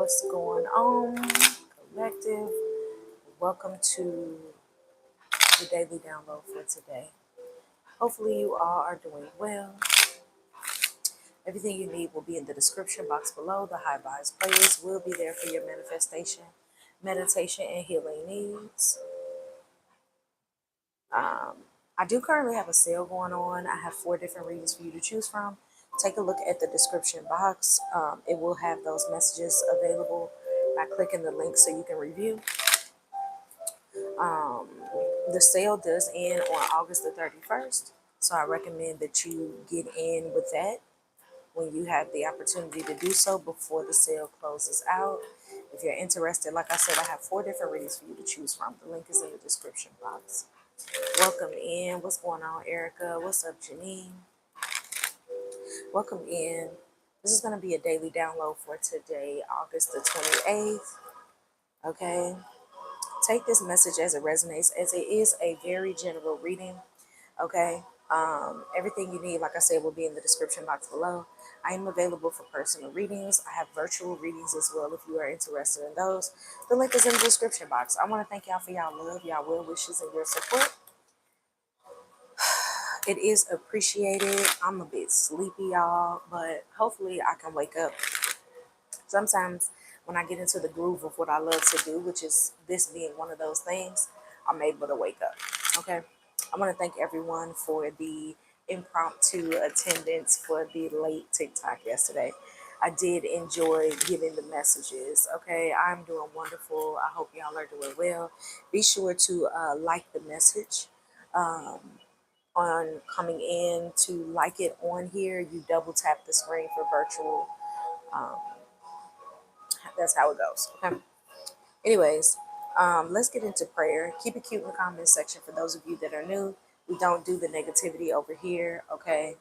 What's going on, collective? Welcome to the daily download for today. Hopefully, you all are doing well. Everything you need will be in the description box below. The high vibes playlist will be there for your manifestation, meditation, and healing needs. I do currently have a sale going on. I have 4 different readings for you to choose from. Take a look at the description box. It will have those messages available by clicking the link so you can review. Um, the sale does end on August the 31st, so I recommend that you get in with that when you have the opportunity to do so before the sale closes out. If you're interested, like I said, I have 4 different readings for you to choose from. The link is in the description box. Welcome in. What's going on, Erica? What's up, Janine? Welcome in. This is going to be a daily download for today, August the 28th. Okay. Take this message as it resonates, as it is a very general reading. Okay. Everything you need, like I said, will be in the description box below. I am available for personal readings. I have virtual readings as well if you are interested in those. The link is in the description box. I want to thank y'all for y'all love, y'all well wishes, and your support. It is appreciated. I'm a bit sleepy, y'all, but hopefully I can wake up. Sometimes when I get into the groove of what I love to do, which is this being one of those things, I'm able to wake up. Okay. I want to thank everyone for the impromptu attendance for the late TikTok yesterday. I did enjoy giving the messages. Okay. I'm doing wonderful. I hope y'all are doing well. Be sure to like the message. On coming in to like it on here, you double tap the screen for virtual. Um, that's how it goes. Okay. Anyways, let's get into prayer. Keep it cute in the comment section for those of you that are new. We don't do the negativity over here. Okay.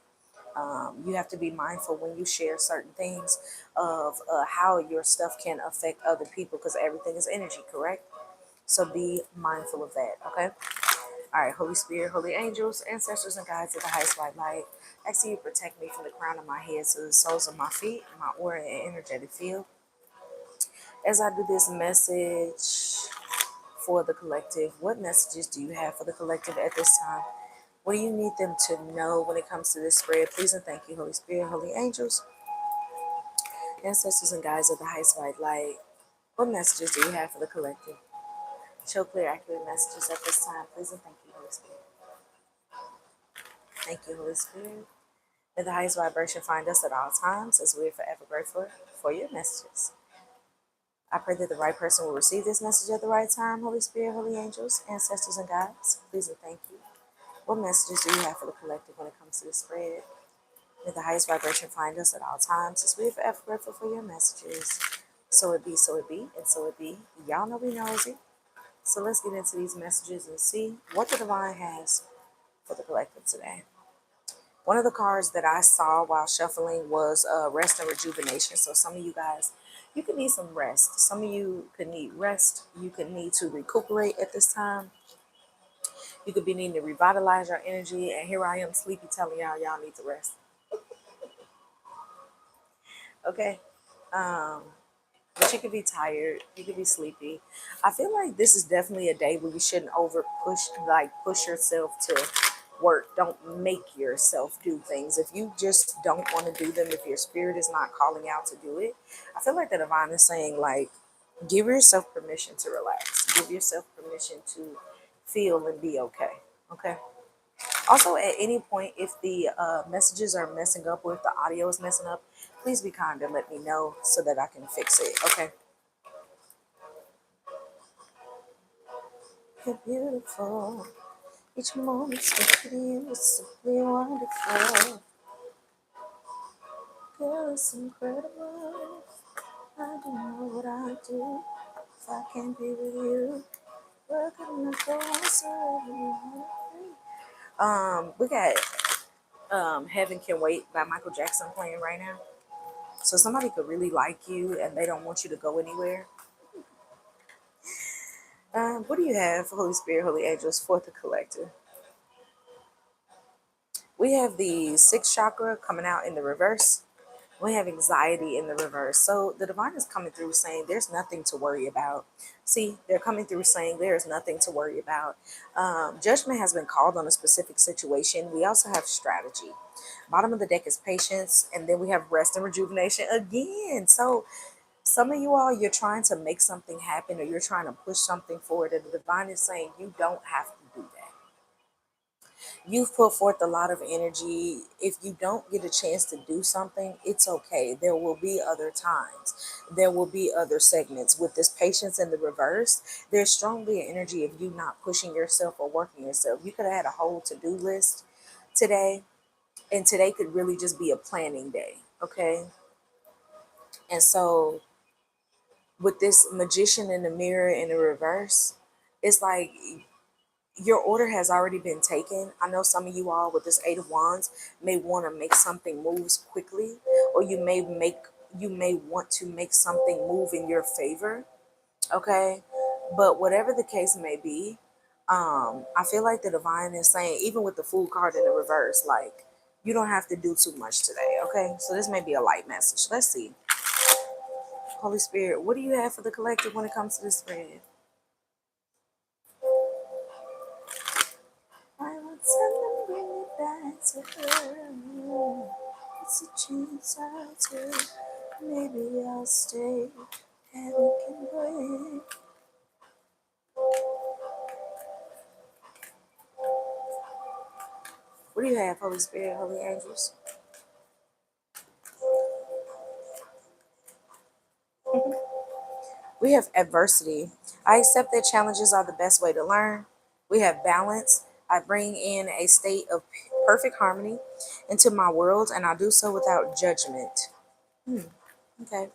You have to be mindful when you share certain things of how your stuff can affect other people because everything is energy, correct? So be mindful of that. Okay. All right, Holy Spirit, holy angels, ancestors, and guides of the highest white light, I ask you to protect me from the crown of my head to the soles of my feet, my aura and energetic field. As I do this message for the collective, what messages do you have for the collective at this time? What do you need them to know when it comes to this spread? Please and thank you, Holy Spirit, holy angels, ancestors, and guides of the highest white light. What messages do you have for the collective? Show clear, accurate messages at this time. Please and thank you, Holy Spirit. Thank you, Holy Spirit. May the highest vibration find us at all times as we are forever grateful for your messages. I pray that the right person will receive this message at the right time. Holy Spirit, holy angels, ancestors, and guides, please and thank you. What messages do you have for the collective when it comes to this spread? May the highest vibration find us at all times as we are forever grateful for your messages. So it be, and so it be. Y'all know we nosy. So let's get into these messages and see what the divine has for the collective today. One of the cards that I saw while shuffling was rest and rejuvenation. So some of you guys, you could need some rest. Some of you could need rest. You could need to recuperate at this time. You could be needing to revitalize your energy. And here I am sleepy telling y'all need to rest. Okay. But you could be tired. You could be sleepy. I feel like this is definitely a day where you shouldn't push yourself to work. Don't make yourself do things. If you just don't want to do them, if your spirit is not calling out to do it, I feel like the divine is saying, like, give yourself permission to relax. Give yourself permission to feel and be okay. Okay. Also, at any point, if the messages are messing up or if the audio is messing up, please be kind and let me know so that I can fix it. Okay. You're beautiful. Each moment's with you is simply wonderful. Girl, it's incredible. I don't know what I'd do if I can't be with you. Where can I go? We got Heaven Can Wait by Michael Jackson playing right now. So somebody could really like you and they don't want you to go anywhere. What do you have, Holy Spirit, Holy Angels, for the collective? We have the 6th chakra coming out in the reverse. We have anxiety in the reverse. So the divine is coming through saying there's nothing to worry about. See, they're coming through saying there's nothing to worry about. Judgment has been called on a specific situation. We also have strategy. Bottom of the deck is patience, and then we have rest and rejuvenation again. So some of you all, you're trying to make something happen or you're trying to push something forward, and the divine is saying you don't have to do that. You've put forth a lot of energy. If you don't get a chance to do something, it's okay. There will be other times. There will be other segments. With this patience in the reverse, there's strongly an energy of you not pushing yourself or working yourself. You could have had a whole to-do list today, and today could really just be a planning day. Okay. And so with this magician in the mirror in the reverse, it's like your order has already been taken. I know some of you all with this Eight of Wands may want to make something moves quickly, or you may want to make something move in your favor. Okay. But whatever the case may be, I feel like the divine is saying, even with the Fool card in the reverse, like you don't have to do too much today. Okay. So this may be a light message. Let's see. Holy Spirit, what do you have for the collective when it comes to this spread? I will tell them bring me back to her. It's a chance I'll take. Maybe I'll stay. Heaven can wait. What do you have, Holy Spirit, Holy Angels? We have adversity. I accept that challenges are the best way to learn. We have balance. I bring in a state of perfect harmony into my world, and I do so without judgment. Okay.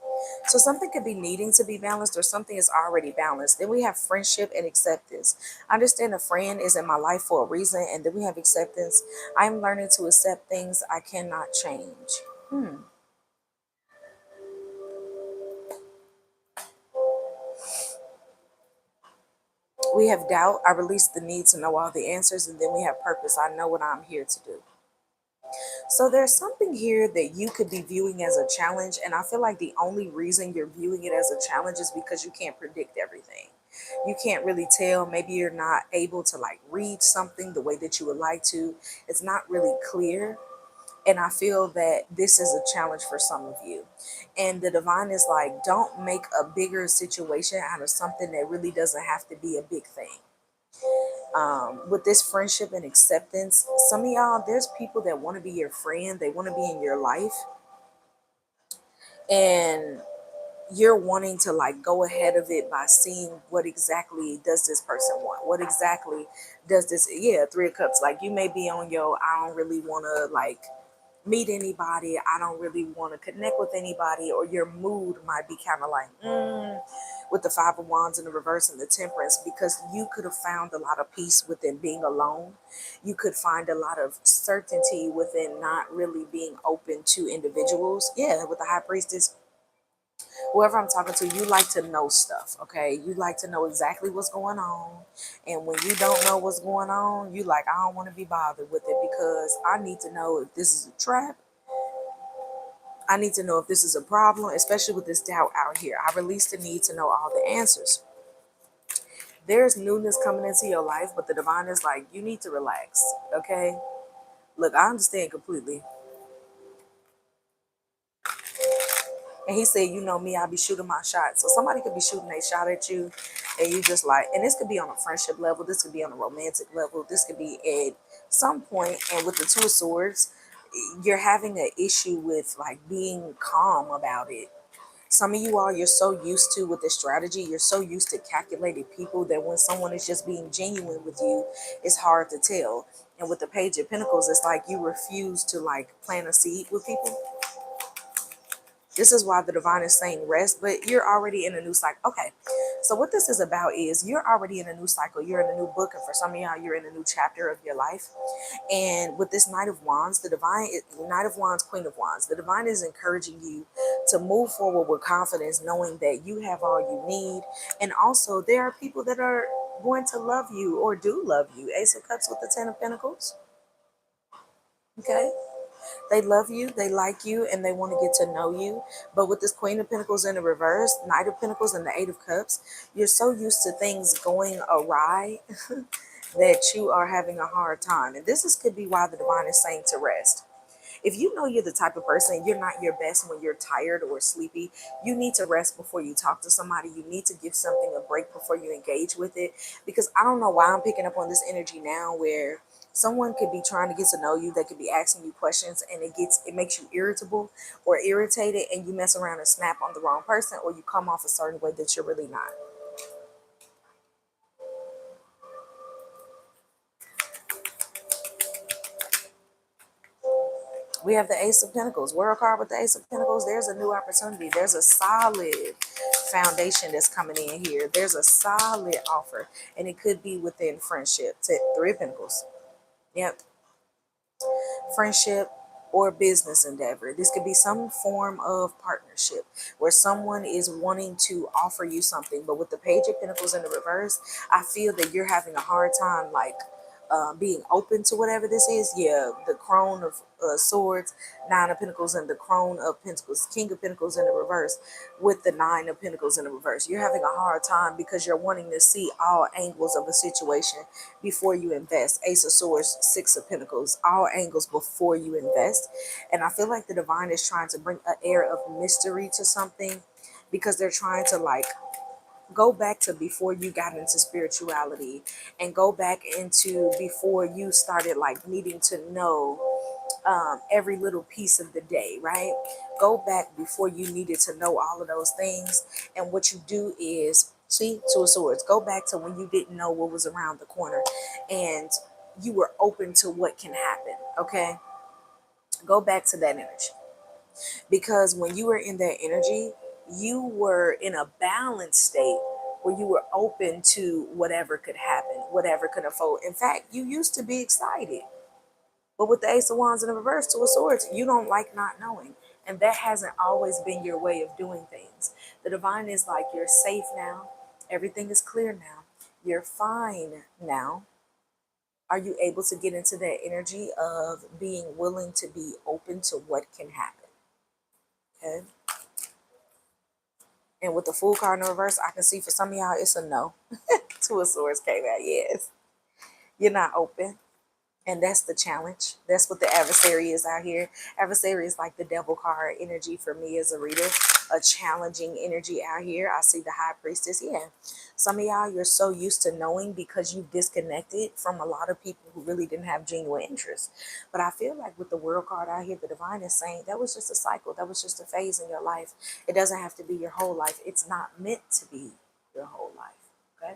So something could be needing to be balanced or something is already balanced. Then we have friendship and acceptance. I understand a friend is in my life for a reason. And then we have acceptance. I'm learning to accept things I cannot change. We have doubt. I release the need to know all the answers. And then we have purpose. I know what I'm here to do. So there's something here that you could be viewing as a challenge. And I feel like the only reason you're viewing it as a challenge is because you can't predict everything. You can't really tell. Maybe you're not able to like read something the way that you would like to. It's not really clear. And I feel that this is a challenge for some of you. And the divine is like, don't make a bigger situation out of something that really doesn't have to be a big thing. With this friendship and acceptance, some of y'all, there's people that want to be your friend, they want to be in your life, and you're wanting to like go ahead of it by seeing what exactly does this person want, what exactly does this, yeah, Three of Cups, like you may be on your I don't really want to like meet anybody, I don't really want to connect with anybody, or your mood might be kind of like with the Five of Wands in the reverse and the Temperance, because you could have found a lot of peace within being alone. You could find a lot of certainty within not really being open to individuals. Yeah, with the High Priestess, whoever I'm talking to, you like to know stuff, okay? You like to know exactly what's going on. And when you don't know what's going on, you like, I don't want to be bothered with it because I need to know if this is a trap. I need to know if this is a problem, especially with this doubt out here. I release the need to know all the answers. There's newness coming into your life, but the divine is like, you need to relax, okay? Look, I understand completely. And he said, you know me, I'll be shooting my shot. So somebody could be shooting a shot at you and you just like, and this could be on a friendship level. This could be on a romantic level. This could be at some point. And with the Two of Swords, you're having an issue with like being calm about it. Some of you all, you're so used to with this strategy, you're so used to calculated people that when someone is just being genuine with you, it's hard to tell. And with the Page of Pentacles, it's like you refuse to like plant a seed with people. This is why the divine is saying rest, but you're already in a new cycle. Okay, so what this is about is you're already in a new cycle. You're in a new book, and for some of y'all, you're in a new chapter of your life. And with this Knight of Wands, the divine, Knight of Wands, Queen of Wands, the divine is encouraging you to move forward with confidence, knowing that you have all you need. And also, there are people that are going to love you or do love you. Ace of Cups with the Ten of Pentacles. Okay. They love you, they like you, and they want to get to know you. But with this Queen of Pentacles in the reverse, Knight of Pentacles, and the Eight of Cups, you're so used to things going awry that you are having a hard time. And this is could be why the divine is saying to rest. If you know you're the type of person, you're not your best when you're tired or sleepy, you need to rest before you talk to somebody. You need to give something a break before you engage with it. Because I don't know why I'm picking up on this energy now where someone could be trying to get to know you. They could be asking you questions and it makes you irritable or irritated, and you mess around and snap on the wrong person, or you come off a certain way that you're really not. We have the Ace of Pentacles, World card with the Ace of Pentacles. There's a new opportunity. There's a solid foundation that's coming in here. There's a solid offer, and it could be within friendship. Three of Pentacles. Yep. Friendship or business endeavor. This could be some form of partnership where someone is wanting to offer you something. But with the Page of Pentacles in the reverse, I feel that you're having a hard time being open to whatever this is. Yeah, the Crone of Swords, Nine of Pentacles, and the Crone of Pentacles, King of Pentacles in the reverse with the Nine of Pentacles in the reverse. You're having a hard time because you're wanting to see all angles of a situation before you invest. Ace of Swords, Six of Pentacles, all angles before you invest. And I feel like the divine is trying to bring an air of mystery to something because they're trying to go back to before you got into spirituality and go back into before you started needing to know every little piece of the day, right? Go back before you needed to know all of those things. And what you do is, see, Two of Swords, go back to when you didn't know what was around the corner and you were open to what can happen, okay? Go back to that energy. Because when you were in that energy, you were in a balanced state where you were open to whatever could happen, whatever could unfold. In fact, you used to be excited. But with the Ace of Wands in the reverse, Two of Swords, you don't like not knowing. And that hasn't always been your way of doing things. The divine is like, you're safe now. Everything is clear now. You're fine now. Are you able to get into that energy of being willing to be open to what can happen? Okay. And with the Fool card in the reverse, I can see for some of y'all, it's a no. Two of Swords came out, yes. You're not open. And that's the challenge. That's what the adversary is out here. Adversary is like the devil card energy for me as a reader. A challenging energy out here. I see the High Priestess. Yeah. Some of y'all, you're so used to knowing because you've disconnected from a lot of people who really didn't have genuine interest. But I feel like with the World card out here, the divine is saying that was just a cycle. That was just a phase in your life. It doesn't have to be your whole life. It's not meant to be your whole life. Okay.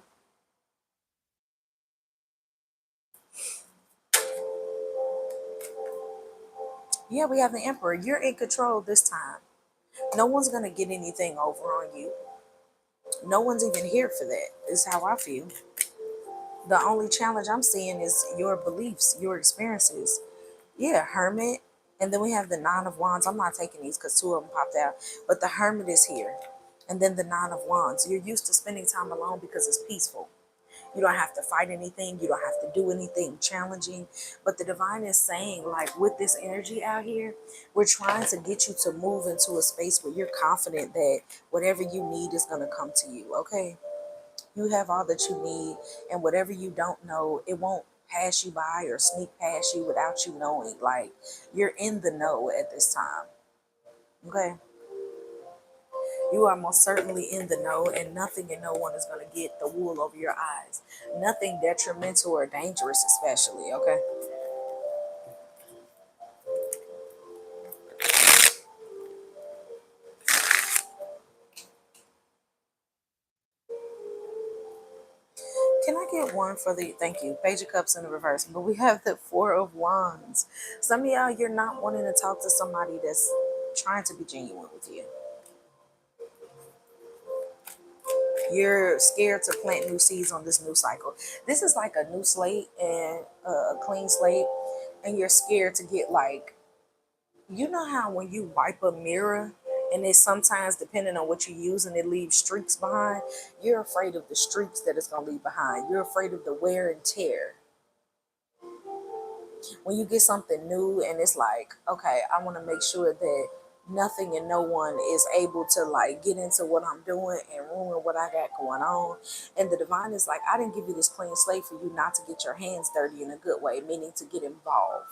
Yeah, we have the Emperor. You're in control this time. No one's going to get anything over on you. No one's even here for that, is how I feel. The only challenge I'm seeing is your beliefs, your experiences. Yeah, Hermit. And then we have the Nine of Wands. I'm not taking these because two of them popped out. But the Hermit is here. And then the Nine of Wands. You're used to spending time alone because it's peaceful. You don't have to fight anything. You don't have to do anything challenging. But the divine is saying, like, with this energy out here, we're trying to get you to move into a space where you're confident that whatever you need is going to come to you, okay? You have all that you need, and whatever you don't know, it won't pass you by or sneak past you without you knowing. Like, you're in the know at this time, okay? You are most certainly in the know, and nothing and no one is going to get the wool over your eyes. Nothing detrimental or dangerous, especially, okay? Can I get one for the, thank you, Page of Cups in the reverse, but we have the Four of Wands. Some of y'all, you're not wanting to talk to somebody that's trying to be genuine with you. You're scared to plant new seeds on this new cycle. This is like a new slate and a clean slate, and you're scared to get you know how when you wipe a mirror and it sometimes, depending on what you use, and it leaves streaks behind, you're afraid of the streaks that it's going to leave behind. You're afraid of the wear and tear. When you get something new and it's like, okay, I want to make sure that nothing and no one is able to like get into what I'm doing and ruin what I got going on. And the divine is like, I didn't give you this clean slate for you not to get your hands dirty in a good way, meaning to get involved.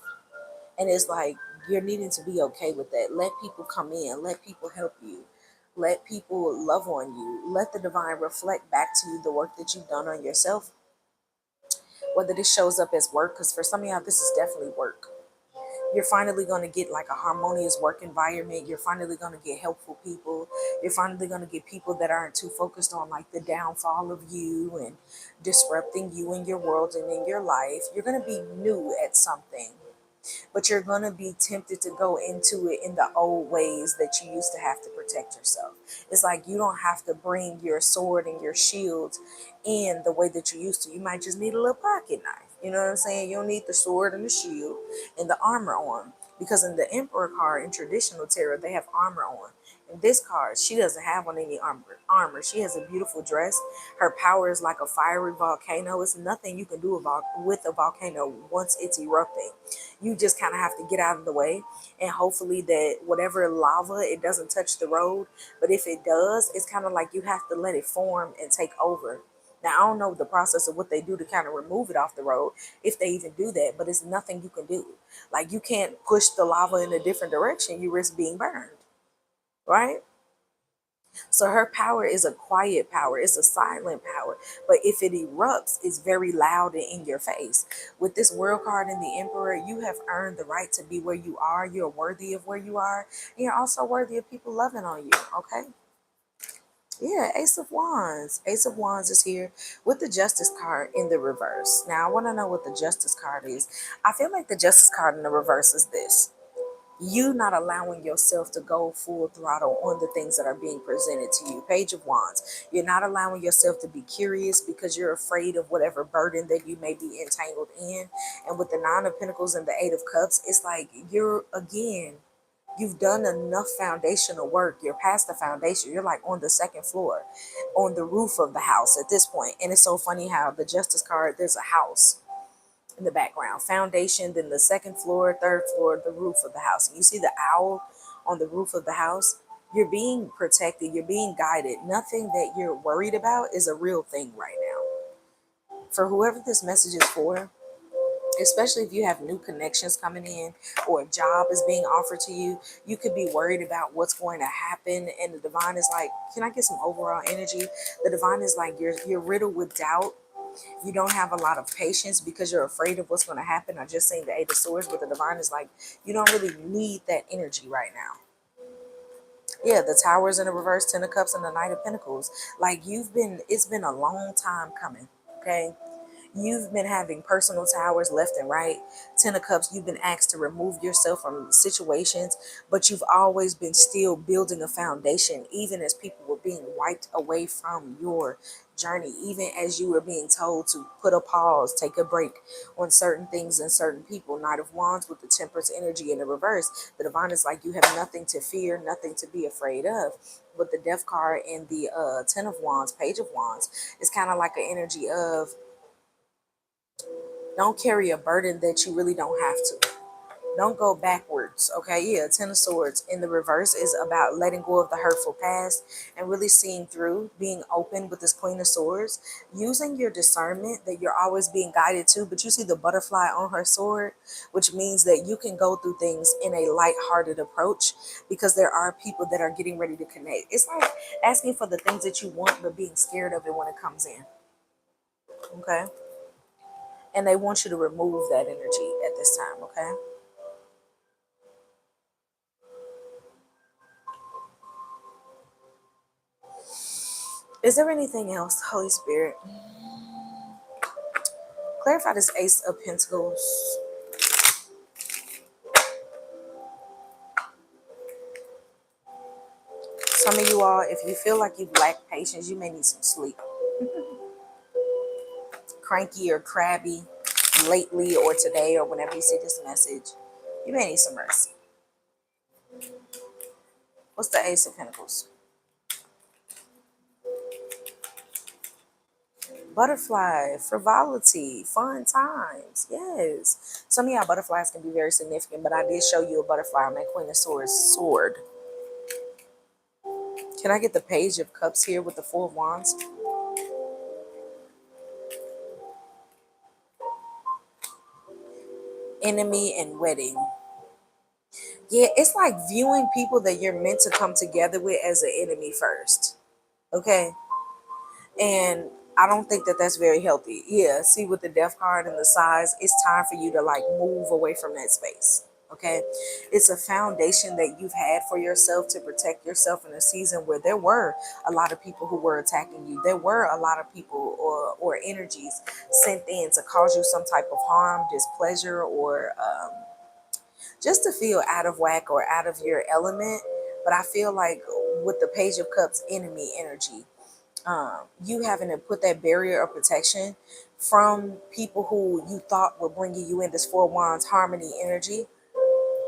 And it's like, you're needing to be okay with that. Let people come in, let people help you, let people love on you, let the divine reflect back to you the work that you've done on yourself, whether this shows up as work, because for some of y'all this is definitely work. You're finally going to get like a harmonious work environment. You're finally going to get helpful people. You're finally going to get people that aren't too focused on like the downfall of you and disrupting you in your world and in your life. You're going to be new at something, but you're going to be tempted to go into it in the old ways that you used to have to protect yourself. It's like you don't have to bring your sword and your shield in the way that you used to. You might just need a little pocket knife. You know what I'm saying? You don't need the sword and the shield and the armor on. Because in the Emperor card in traditional tarot, they have armor on. In this card, she doesn't have on any armor. She has a beautiful dress. Her power is like a fiery volcano. It's nothing you can do about with a volcano once it's erupting. You just kind of have to get out of the way, and hopefully that whatever lava, it doesn't touch the road. But if it does, it's kind of like you have to let it form and take over. Now, I don't know the process of what they do to kind of remove it off the road, if they even do that, but it's nothing you can do. Like, you can't push the lava in a different direction. You risk being burned, right? So her power is a quiet power. It's a silent power. But if it erupts, it's very loud and in your face. With this world card and the Emperor, you have earned the right to be where you are. You're worthy of where you are. And you're also worthy of people loving on you, okay? Yeah, Ace of Wands. Ace of Wands is here with the Justice card in the reverse. Now, I want to know what the Justice card is. I feel like the Justice card in the reverse is this: you not allowing yourself to go full throttle on the things that are being presented to you. Page of Wands. You're not allowing yourself to be curious because you're afraid of whatever burden that you may be entangled in. And with the Nine of Pentacles and the Eight of Cups, it's like you've done enough foundational work. You're past the foundation. You're like on the second floor, on the roof of the house at this point. And it's so funny how the Justice card, there's a house in the background, foundation, then the second floor, third floor, the roof of the house. And you see the owl on the roof of the house. You're being protected. You're being guided. Nothing that you're worried about is a real thing right now. For whoever this message is for, especially if you have new connections coming in or a job is being offered to you, you could be worried about what's going to happen. And the divine is like, can I get some overall energy? The divine is like, you're riddled with doubt. You don't have a lot of patience because you're afraid of what's going to happen. I just saying the Eight of Swords, but the divine is like, you don't really need that energy right now. Yeah, the Towers in the reverse, Ten of Cups and the Knight of Pentacles. Like it's been a long time coming, okay? You've been having personal towers left and right. Ten of Cups, you've been asked to remove yourself from situations, but you've always been still building a foundation, even as people were being wiped away from your journey, even as you were being told to put a pause, take a break on certain things and certain people. Knight of Wands with the Temperance energy in the reverse. The divine is like, you have nothing to fear, nothing to be afraid of. But the Death card and the Ten of Wands, Page of Wands, is kind of like an energy of, don't carry a burden that you really don't have to. Don't go backwards, okay? Yeah, Ten of Swords in the reverse is about letting go of the hurtful past and really seeing through, being open with this Queen of Swords, using your discernment that you're always being guided to. But you see the butterfly on her sword, which means that you can go through things in a lighthearted approach because there are people that are getting ready to connect. It's like asking for the things that you want, but being scared of it when it comes in, okay? And they want you to remove that energy at this time, okay? Is there anything else, Holy Spirit? Clarify this Ace of Pentacles. Some of you all, if you feel like you've lacked patience, you may need some sleep. Cranky or crabby lately or today or whenever you see this message, you may need some rest. What's the Ace of Pentacles? Butterfly, frivolity, fun times. Yes. Some of y'all butterflies can be very significant, but I did show you a butterfly on that Queen of Swords sword. Can I get the Page of Cups here with the Four of Wands? Enemy and wedding. Yeah, it's like viewing people that you're meant to come together with as an enemy first. Okay. And I don't think that that's very healthy. Yeah, see, with the Death card and the size, it's time for you to like move away from that space. Okay, it's a foundation that you've had for yourself to protect yourself in a season where there were a lot of people who were attacking you. There were a lot of people or energies sent in to cause you some type of harm, displeasure, or just to feel out of whack or out of your element. But I feel like with the Page of Cups enemy energy, you having to put that barrier of protection from people who you thought were bringing you in this Four Wands harmony energy.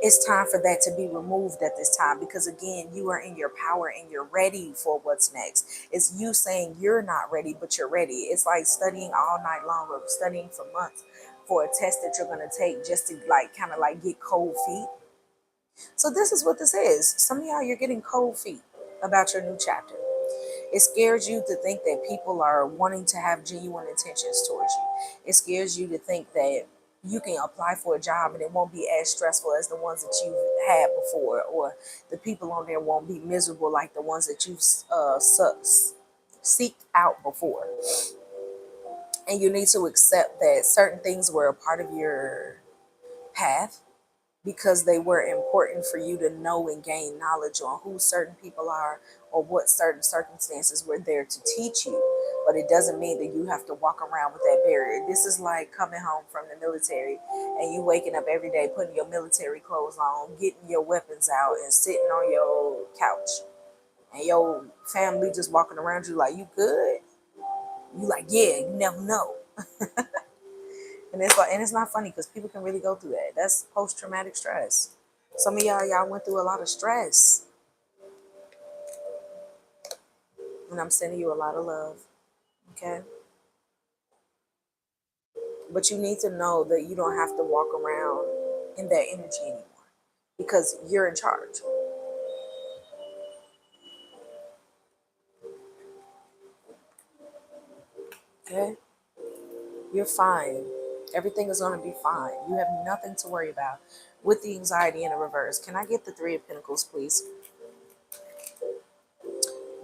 It's time for that to be removed at this time, because again, you are in your power and you're ready for what's next. It's you saying you're not ready, but you're ready. It's like studying all night long or studying for months for a test that you're going to take just to like kind of like get cold feet. So this is what this is. Some of y'all, you're getting cold feet about your new chapter. It scares you to think that people are wanting to have genuine intentions towards you. It scares you to think that you can apply for a job and it won't be as stressful as the ones that you've had before, or the people on there won't be miserable like the ones that you've seeked out before. And you need to accept that certain things were a part of your path because they were important for you to know and gain knowledge on who certain people are or what certain circumstances were there to teach you. But it doesn't mean that you have to walk around with that barrier. This is like coming home from the military and you waking up every day, putting your military clothes on, getting your weapons out and sitting on your couch. And your family just walking around you like, you good? You like, yeah, you never know. And it's like, and it's not funny because people can really go through that. That's post-traumatic stress. Some of y'all went through a lot of stress. And I'm sending you a lot of love. Okay? But you need to know that you don't have to walk around in that energy anymore because you're in charge. Okay? You're fine. Everything is going to be fine. You have nothing to worry about with the anxiety in the reverse. Can I get the Three of Pentacles, please?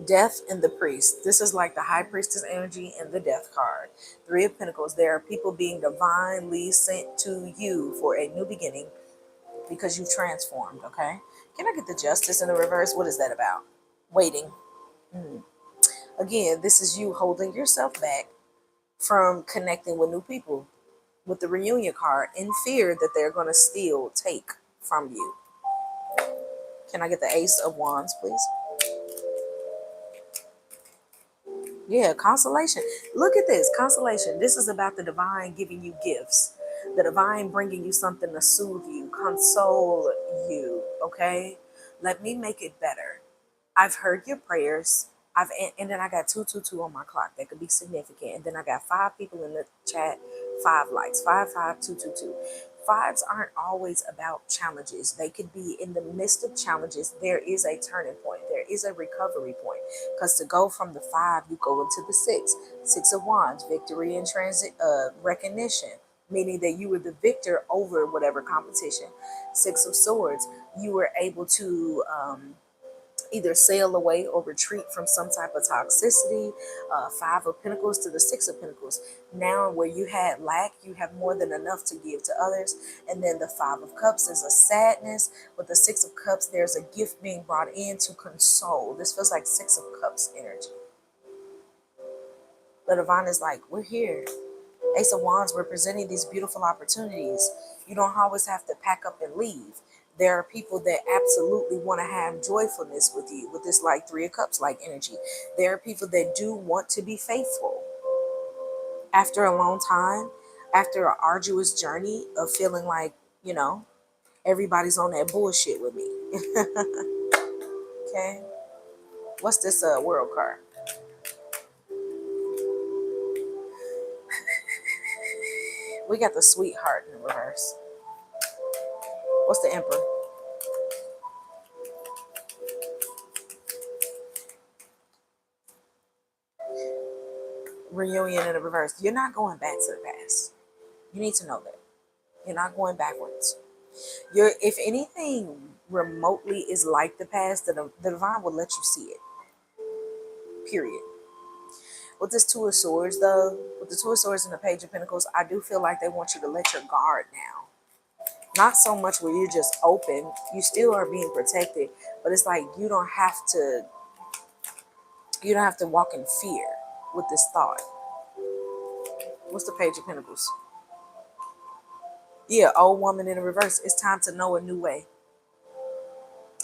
Death and the Priest. This is like the High Priestess energy and the Death card. Three of Pentacles. There are people being divinely sent to you for a new beginning because you transformed, okay? Can I get the Justice in the reverse? What is that about? Waiting. Again, this is you holding yourself back from connecting with new people with the Reunion card in fear that they're going to steal, take from you. Can I get the Ace of Wands, please? Yeah, consolation. Look at this, consolation. This is about the divine giving you gifts. The divine bringing you something to soothe you, console you, okay? Let me make it better. I've heard your prayers. And then I got 222 on my clock. That could be significant. And then I got 5 people in the chat, 5 likes, 55222. Fives aren't always about challenges. They could be in the midst of challenges. There is a turning point. There is a recovery point. Because to go from the 5, you go into the 6. 6 of Wands, victory and transit, recognition, meaning that you were the victor over whatever competition. 6 of Swords, you were able to either sail away or retreat from some type of toxicity. 5 of Pentacles to the 6 of Pentacles. Now where you had lack, you have more than enough to give to others. And then the 5 of Cups is a sadness. With the 6 of Cups, there's a gift being brought in to console. This feels like 6 of Cups energy. The divine is like, we're here. Ace of Wands, we're presenting these beautiful opportunities. You don't always have to pack up and leave. There are people that absolutely want to have joyfulness with you, with this like 3 of Cups like energy. There are people that do want to be faithful. After a long time, after an arduous journey of feeling like, you know, everybody's on that bullshit with me. Okay. What's this world card? We got the sweetheart in the reverse. What's the Emperor? Reunion in the reverse. You're not going back to the past. You need to know that. You're not going backwards. You're, if anything remotely is like the past, the divine will let you see it. Period. With this Two of Swords, though, with the Two of Swords and the Page of Pentacles, I do feel like they want you to let your guard down. Not so much where you're just open. You still are being protected, but it's like you don't have to walk in fear with this thought. What's the Page of Pentacles? Yeah, old woman in the reverse. It's time to know a new way.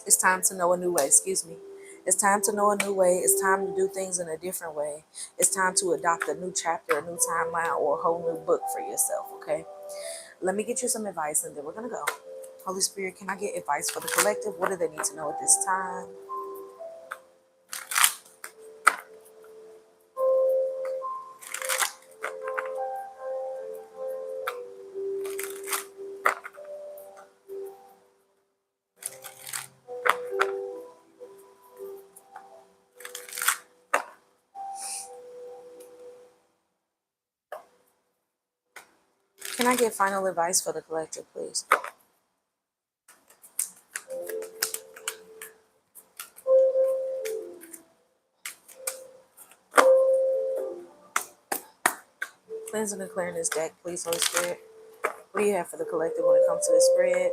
It's time to know a new way. Excuse me. It's time to know a new way. It's time to do things in a different way. It's time to adopt a new chapter, a new timeline, or a whole new book for yourself, okay? Let me get you some advice and then we're going to go. Holy Spirit, can I get advice for the collective? What do they need to know at this time? Can I get final advice for the collective, please? Cleansing and clearing this deck, please, Holy Spirit. What do you have for the collective when it comes to the spread?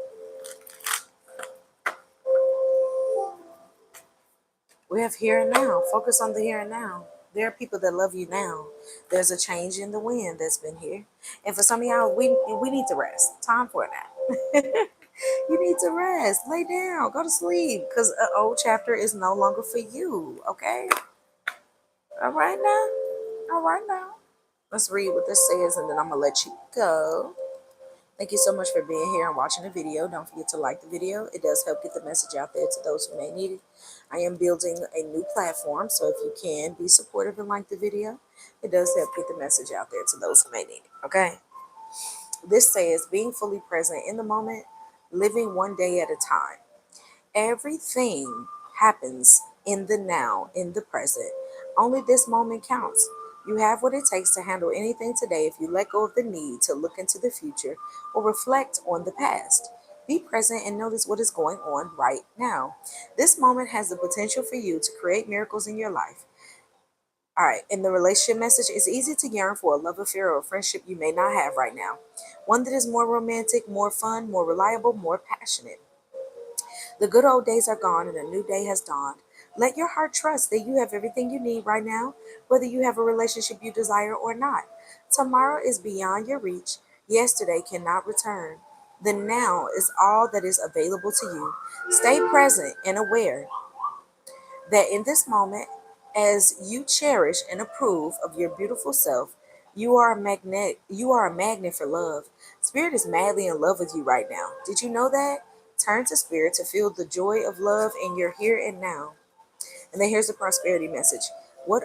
We have here and now. Focus on the here and now. There are people that love you now. There's a change in the wind that's been here. And for some of y'all, we need to rest. Time for a nap. You need to rest. Lay down. Go to sleep. Because an old chapter is no longer for you. Okay? All right now? All right now. Let's read what this says and then I'm going to let you go. Thank you so much for being here and watching the video. Don't forget to like the video. It does help get the message out there to those who may need it. I am building a new platform, so if you can be supportive and like the video, it does help get the message out there to those who may need it, okay? This says, being fully present in the moment, living one day at a time. Everything happens in the now, in the present. Only this moment counts. You have what it takes to handle anything today if you let go of the need to look into the future or reflect on the past. Be present and notice what is going on right now. This moment has the potential for you to create miracles in your life. All right, in the relationship message, it's easy to yearn for a love affair or a friendship you may not have right now. One that is more romantic, more fun, more reliable, more passionate. The good old days are gone and a new day has dawned. Let your heart trust that you have everything you need right now, whether you have a relationship you desire or not. Tomorrow is beyond your reach. Yesterday cannot return. The now is all that is available to you. Stay present and aware that in this moment, as you cherish and approve of your beautiful self, you are a magnet for love. Spirit is madly in love with you right now. Did you know that? Turn to Spirit to feel the joy of love in your here and now. And then here's the prosperity message. What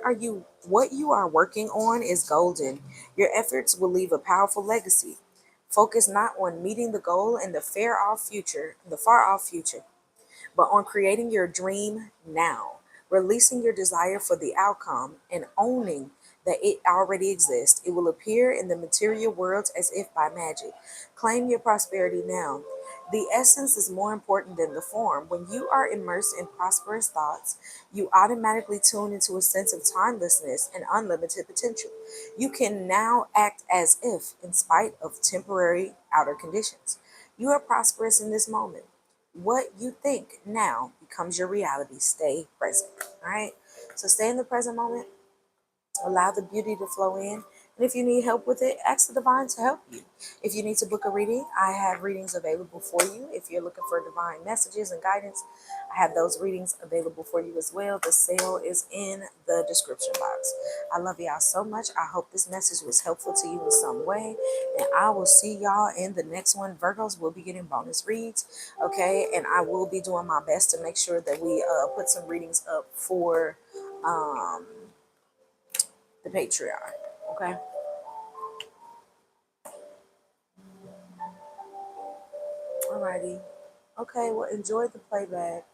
you are working on is golden. Your efforts will leave a powerful legacy. Focus not on meeting the goal in the far off future, but on creating your dream now, releasing your desire for the outcome, and owning that it already exists. It will appear in the material world as if by magic. Claim your prosperity now. The essence is more important than the form. When you are immersed in prosperous thoughts, you automatically tune into a sense of timelessness and unlimited potential. You can now act as if, in spite of temporary outer conditions. You are prosperous in this moment. What you think now becomes your reality. Stay present. All right. So stay in the present moment. Allow the beauty to flow in. And if you need help with it, ask the divine to help you. If you need to book a reading, I have readings available for you. If you're looking for divine messages and guidance, I have those readings available for you as well. The sale is in the description box. I love y'all so much. I hope this message was helpful to you in some way. And I will see y'all in the next one. Virgos will be getting bonus reads. Okay. And I will be doing my best to make sure that we put some readings up for the Patreon. Okay. Alrighty. Okay, well, enjoy the playback.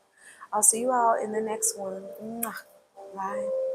I'll see you all in the next one. Mwah. Bye.